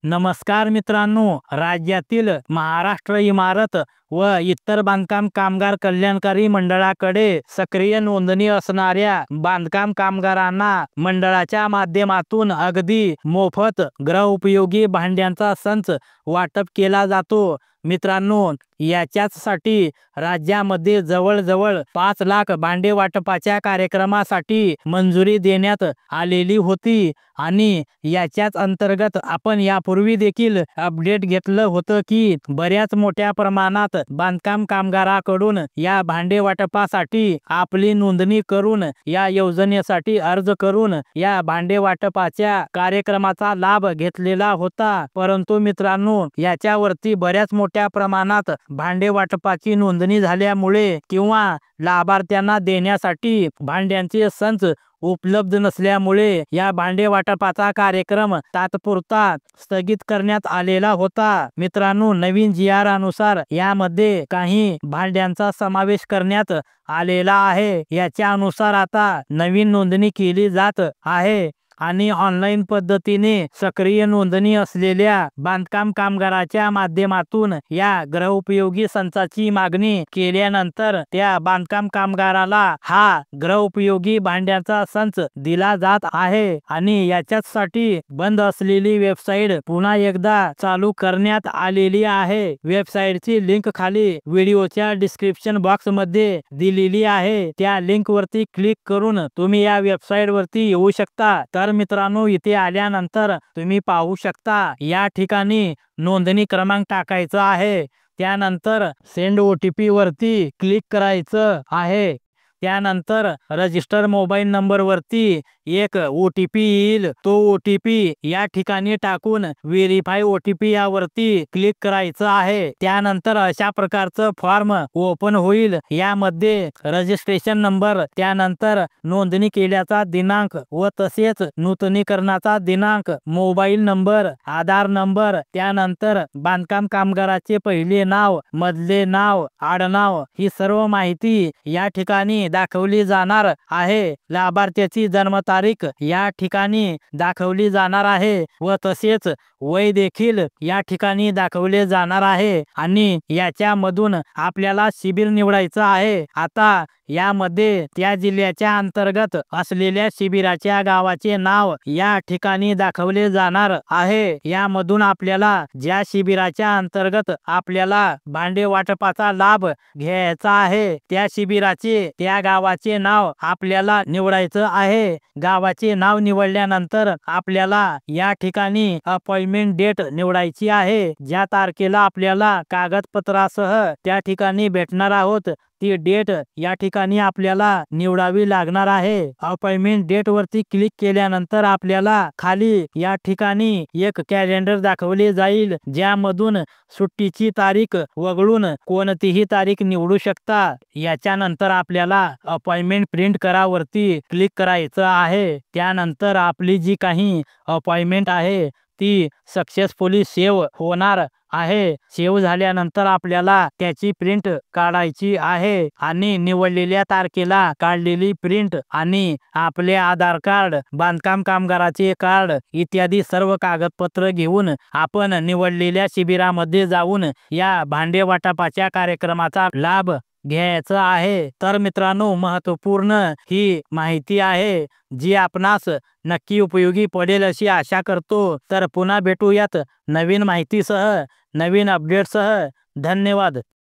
नमस्कार मित्रांनो, राज्यातील महाराष्ट्र इमारत व इतर बांधकाम कामगार कल्याणकारी मंडळाकडे सक्रिय नोंदणी असणाऱ्या बांधकाम कामगारांना मंडळाच्या माध्यमातून अगदी मोफत गृहोपयोगी भांड्यांचा संच वाटप केला जातो। मित्रांनो, याच्यासाठी राज्यामध्ये जवळजवळ 5 लाख भांडे वाटपाच्या कार्यक्रमासाठी मंजुरी देण्यात आलेली होती आणि याच्याच अंतर्गत आपण यापूर्वी देखील अपडेट घेतलं होतं की बऱ्याच मोठ्या प्रमाणात बांधकाम कामगाराकडून या भांडे वाटपासाठी आपली नोंदणी करून या योजनेसाठी अर्ज करून या भांडे वाटपाच्या कार्यक्रमाचा लाभ घेतलेला होता। परंतु मित्रांनो, याच्यावरती बऱ्याच मोठ्या प्रमाणात भांडे वाटपाची नोंदणी झाल्यामुळे किंवा लाभार्थ्यांना देण्यासाठी भांड्यांचे संच उपलब्ध नसल्यामुळे या भांडे वाटपाचा कार्यक्रम तात्पुरता स्थगित करण्यात आलेला होता। मित्रांनो, नवीन GR अनुसार यामध्ये काही भांड्यांचा समावेश करण्यात आलेला आहे। याच्या अनुसार आता नवीन नोंदणी केली जात आहे आणि ऑनलाईन पद्धतीने सक्रिय नोंदणी असलेल्या बांधकाम कामगाराच्या माध्यमातून या गृहोपयोगी संचाची मागणी केल्यानंतर त्या बांधकाम कामगाराला हा गृहोपयोगी भांड्यांचा संच दिला जात आहे आणि याच्यासाठी बंद असलेली वेबसाईट पुन्हा एकदा चालू करण्यात आलेली आहे। वेबसाईटची लिंक खाली व्हिडिओच्या डिस्क्रिप्शन बॉक्स मध्ये दिलेली आहे। त्या लिंक वरती क्लिक करून तुम्ही या वेबसाईट वरती येऊ शकता। तर मित्रांनो, इथे आल्यानंतर तुम्ही पाहू शकता या ठिकाणी नोंदणी क्रमांक टाकायचा आहे। त्यानंतर सेंड OTP वरती क्लिक करायचं आहे। त्यानंतर रजिस्टर मोबाईल नंबर वरती एक OTP येईल। तो OTP या ठिकाणी टाकून व्हेरीफाय OTP यावरती क्लिक करायचं आहे। त्यानंतर अशा प्रकारचं फॉर्म ओपन होईल। यामध्ये रजिस्ट्रेशन नंबर, त्यानंतर नोंदणी केल्याचा दिनांक व तसेच नूतनीकरणाचा दिनांक, मोबाईल नंबर, आधार नंबर, त्यानंतर बांधकाम कामगाराचे पहिले नाव, मधले नाव, आडनाव ही सर्व माहिती या ठिकाणी दाखवली जाणार आहे। लाभार्थ्याची जन्मतारीख या ठिकाणी दाखवली जाणार आहे व तसेच वय देखील या ठिकाणी दाखवले जाणार आहे आणि याच्यामधून आपल्याला शिबिर निवडायचं आहे। आता यामध्ये त्या जिल्ह्याच्या अंतर्गत असलेल्या शिबिराच्या गावाचे नाव या ठिकाणी दाखवले जाणार आहे। यामधून आपल्याला ज्या शिबिराच्या अंतर्गत आपल्याला भांडे वाटपाचा लाभ घ्यायचा आहे त्या शिबिराचे, त्या गावाचे नाव आपल्याला निवडायचं आहे। गावाचे नाव निवडल्यानंतर आपल्याला या ठिकाणी अपॉइंटमेंट डेट निवडायची आहे। ज्या तारखेला आपल्याला कागदपत्रासह त्या ठिकाणी भेटणार आहोत ती डेट या ठिकाणी आपल्याला निवडावी लागणार आहे। अपॉइंटमेंट डेट वरती क्लिक केल्यानंतर आपल्याला खाली या ठिकाणी एक कॅलेंडर दाखवले जाईल, ज्यामधून सुट्टीची तारीख वगळून कोणतीही तारीख निवडू शकता। याच्यानंतर आपल्याला अपॉइंटमेंट प्रिंट करा वरती क्लिक करायचं आहे। त्यानंतर आपली जी काही अपॉइंटमेंट आहे ती सक्सेसफुली सेव्ह होणार आहे। सेव्ह झाल्यानंतर आपल्याला त्याची प्रिंट काढायची आहे आणि निवडलेल्या तारखेला काढलेली प्रिंट आणि आपले आधार कार्ड, बांधकाम कामगाराचे कार्ड इत्यादी सर्व कागदपत्र घेऊन आपण निवडलेल्या शिबिरामध्ये जाऊन या भांडे वाटपाच्या कार्यक्रमाचा लाभ घ्यायचा आहे। तर मित्रांनो, महत्त्वपूर्ण ही माहिती आहे जी आपणास नक्की उपयोगी पडेल अशी आशा करतो। तर पुन्हा भेटूयात नवीन माहितीसह, नवीन अपडेटसह। धन्यवाद।